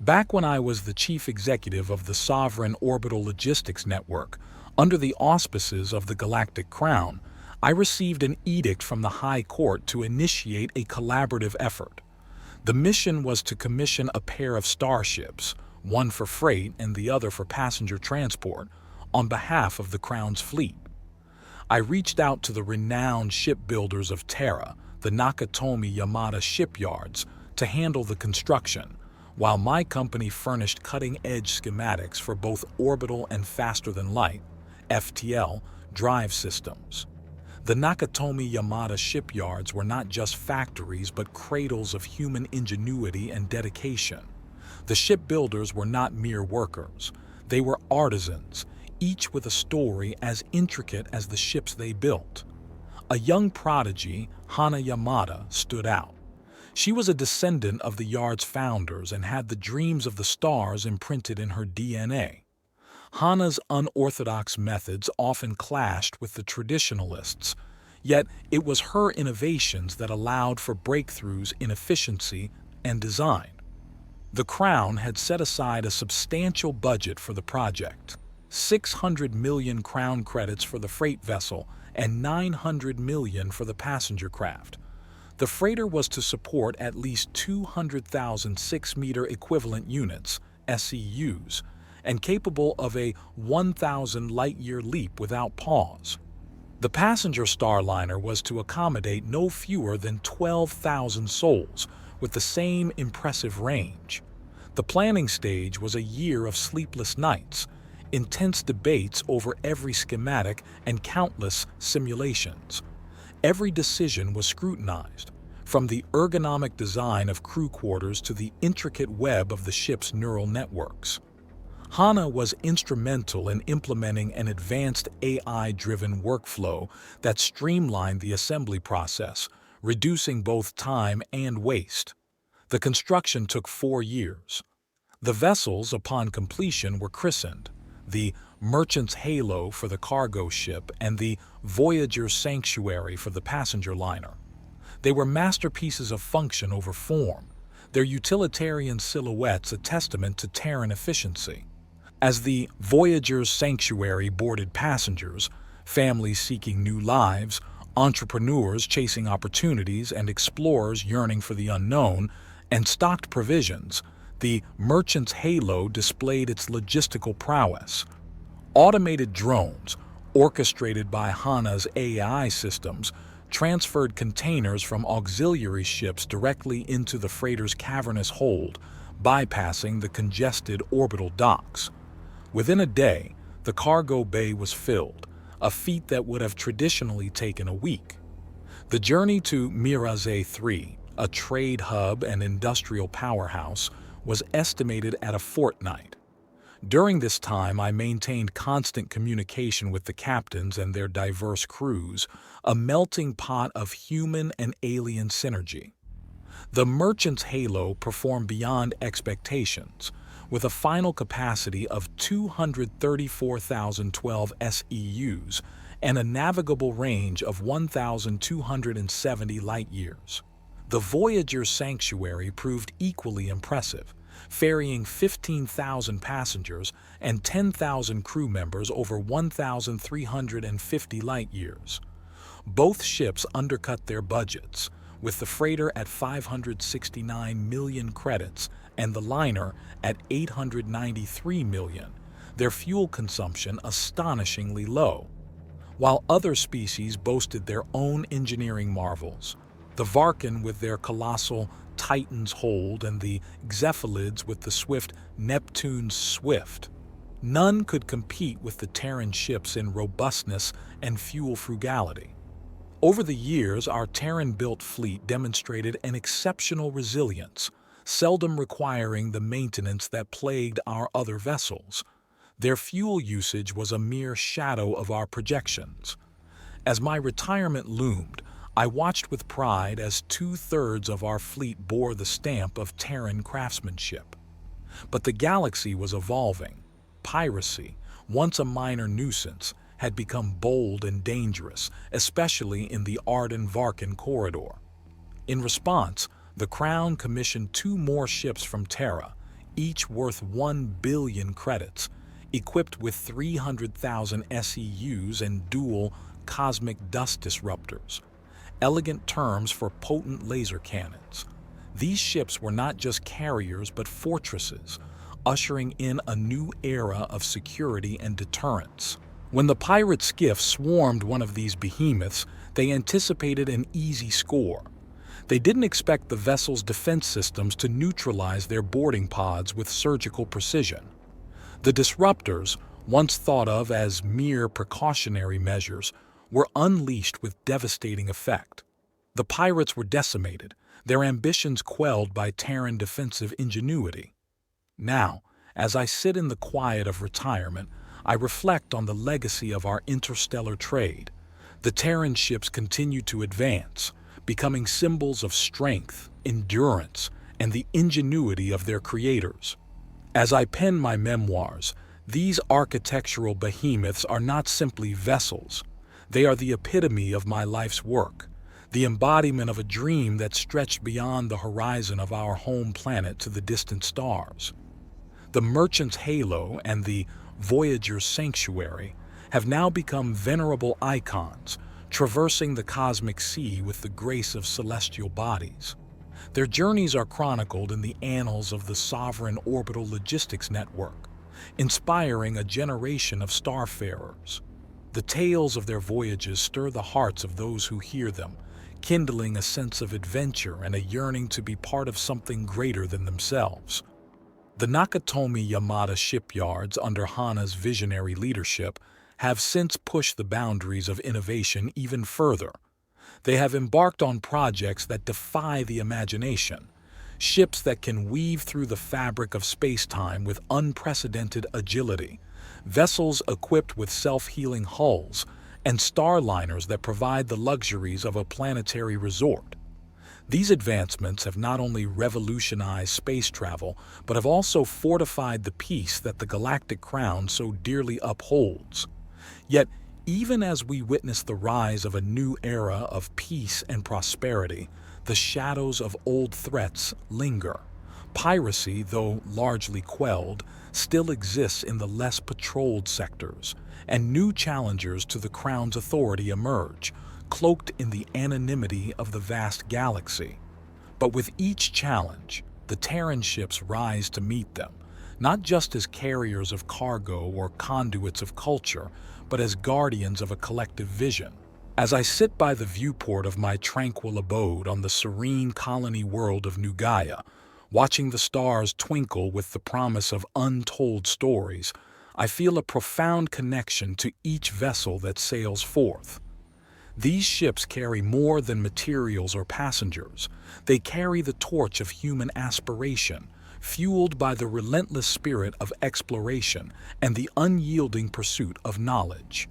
Back when I was the chief executive of the Sovereign Orbital Logistics Network, under the auspices of the Galactic Crown, I received an edict from the High Court to initiate a collaborative effort. The mission was to commission a pair of starships, one for freight and the other for passenger transport, on behalf of the Crown's fleet. I reached out to the renowned shipbuilders of Terra, the Nakatomi Yamada shipyards, to handle the construction, while my company furnished cutting-edge schematics for both orbital and faster-than-light (FTL) drive systems. The Nakatomi Yamada shipyards were not just factories but cradles of human ingenuity and dedication. The shipbuilders were not mere workers. They were artisans, each with a story as intricate as the ships they built. A young prodigy, Hana Yamada, stood out. She was a descendant of the yard's founders and had the dreams of the stars imprinted in her DNA. Hana's unorthodox methods often clashed with the traditionalists, yet it was her innovations that allowed for breakthroughs in efficiency and design. The Crown had set aside a substantial budget for the project, 600 million Crown credits for the freight vessel and 900 million for the passenger craft. The freighter was to support at least 200,000 6-meter equivalent units, SEUs, and capable of a 1,000 light-year leap without pause. The passenger Starliner was to accommodate no fewer than 12,000 souls, with the same impressive range. The planning stage was a year of sleepless nights, intense debates over every schematic, and countless simulations. Every decision was scrutinized, from the ergonomic design of crew quarters to the intricate web of the ship's neural networks. Hana was instrumental in implementing an advanced AI-driven workflow that streamlined the assembly process, reducing both time and waste. The construction took 4 years. The vessels, upon completion, were christened the Merchant's Halo for the cargo ship and the Voyager's Sanctuary for the passenger liner. They were masterpieces of function over form, their utilitarian silhouettes a testament to Terran efficiency. As the Voyager's Sanctuary boarded passengers, families seeking new lives, entrepreneurs chasing opportunities, and explorers yearning for the unknown, and stocked provisions, the Merchant's Halo displayed its logistical prowess. Automated drones, orchestrated by Hana's AI systems, transferred containers from auxiliary ships directly into the freighter's cavernous hold, bypassing the congested orbital docks. Within a day, the cargo bay was filled, a feat that would have traditionally taken a week. The journey to Mirage 3, a trade hub and industrial powerhouse, was estimated at a fortnight. During this time, I maintained constant communication with the captains and their diverse crews, a melting pot of human and alien synergy. The Merchant's Halo performed beyond expectations, with a final capacity of 234,012 SEUs and a navigable range of 1,270 light-years. The Voyager's Sanctuary proved equally impressive, ferrying 15,000 passengers and 10,000 crew members over 1,350 light-years. Both ships undercut their budgets, with the freighter at 569 million credits and the liner at 893 million, their fuel consumption astonishingly low. While other species boasted their own engineering marvels, the Varkan with their colossal Titan's Hold and the Xephalids with the swift Neptune's Swift, none could compete with the Terran ships in robustness and fuel frugality. Over the years, our Terran-built fleet demonstrated an exceptional resilience, seldom requiring the maintenance that plagued our other vessels. Their fuel usage was a mere shadow of our projections. As my retirement loomed, I watched with pride as 2/3 of our fleet bore the stamp of Terran craftsmanship. But the galaxy was evolving. Piracy, once a minor nuisance, had become bold and dangerous, especially in the Arden-Varkan corridor. In response, the Crown commissioned 2 more ships from Terra, each worth 1 billion credits, equipped with 300,000 SEUs and dual cosmic dust disruptors, elegant terms for potent laser cannons. These ships were not just carriers but fortresses, ushering in a new era of security and deterrence. When the pirate skiff swarmed one of these behemoths, they anticipated an easy score. They didn't expect the vessel's defense systems to neutralize their boarding pods with surgical precision. The disruptors, once thought of as mere precautionary measures, were unleashed with devastating effect. The pirates were decimated, their ambitions quelled by Terran defensive ingenuity. Now, as I sit in the quiet of retirement, I reflect on the legacy of our interstellar trade. The Terran ships continue to advance, becoming symbols of strength, endurance, and the ingenuity of their creators. As I pen my memoirs, these architectural behemoths are not simply vessels. They are the epitome of my life's work, the embodiment of a dream that stretched beyond the horizon of our home planet to the distant stars. The Merchant's Halo and the Voyager's Sanctuary have now become venerable icons, traversing the cosmic sea with the grace of celestial bodies. Their journeys are chronicled in the annals of the Sovereign Orbital Logistics Network, inspiring a generation of starfarers. The tales of their voyages stir the hearts of those who hear them, kindling a sense of adventure and a yearning to be part of something greater than themselves. The Nakatomi Yamada shipyards, under Hana's visionary leadership, have since pushed the boundaries of innovation even further. They have embarked on projects that defy the imagination, ships that can weave through the fabric of space-time with unprecedented agility, vessels equipped with self-healing hulls, and starliners that provide the luxuries of a planetary resort. These advancements have not only revolutionized space travel, but have also fortified the peace that the Galactic Crown so dearly upholds. Yet, even as we witness the rise of a new era of peace and prosperity, the shadows of old threats linger. Piracy, though largely quelled, still exists in the less patrolled sectors, and new challengers to the Crown's authority emerge, cloaked in the anonymity of the vast galaxy. But with each challenge, the Terran ships rise to meet them, not just as carriers of cargo or conduits of culture, but as guardians of a collective vision. As I sit by the viewport of my tranquil abode on the serene colony world of New Gaia, watching the stars twinkle with the promise of untold stories, I feel a profound connection to each vessel that sails forth. These ships carry more than materials or passengers. They carry the torch of human aspiration, fueled by the relentless spirit of exploration and the unyielding pursuit of knowledge.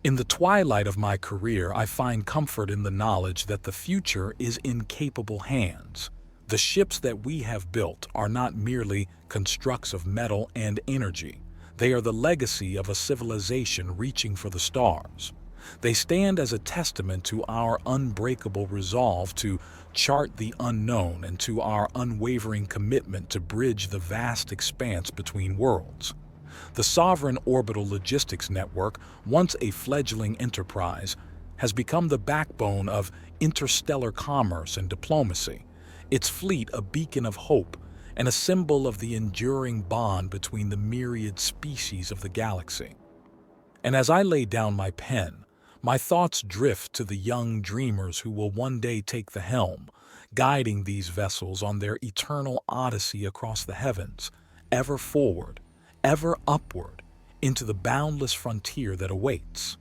In the twilight of my career, I find comfort in the knowledge that the future is in capable hands. The ships that we have built are not merely constructs of metal and energy. They are the legacy of a civilization reaching for the stars. They stand as a testament to our unbreakable resolve to chart the unknown and to our unwavering commitment to bridge the vast expanse between worlds. The Sovereign Orbital Logistics Network, once a fledgling enterprise, has become the backbone of interstellar commerce and diplomacy, its fleet a beacon of hope and a symbol of the enduring bond between the myriad species of the galaxy. And as I lay down my pen, my thoughts drift to the young dreamers who will one day take the helm, guiding these vessels on their eternal odyssey across the heavens, ever forward, ever upward, into the boundless frontier that awaits.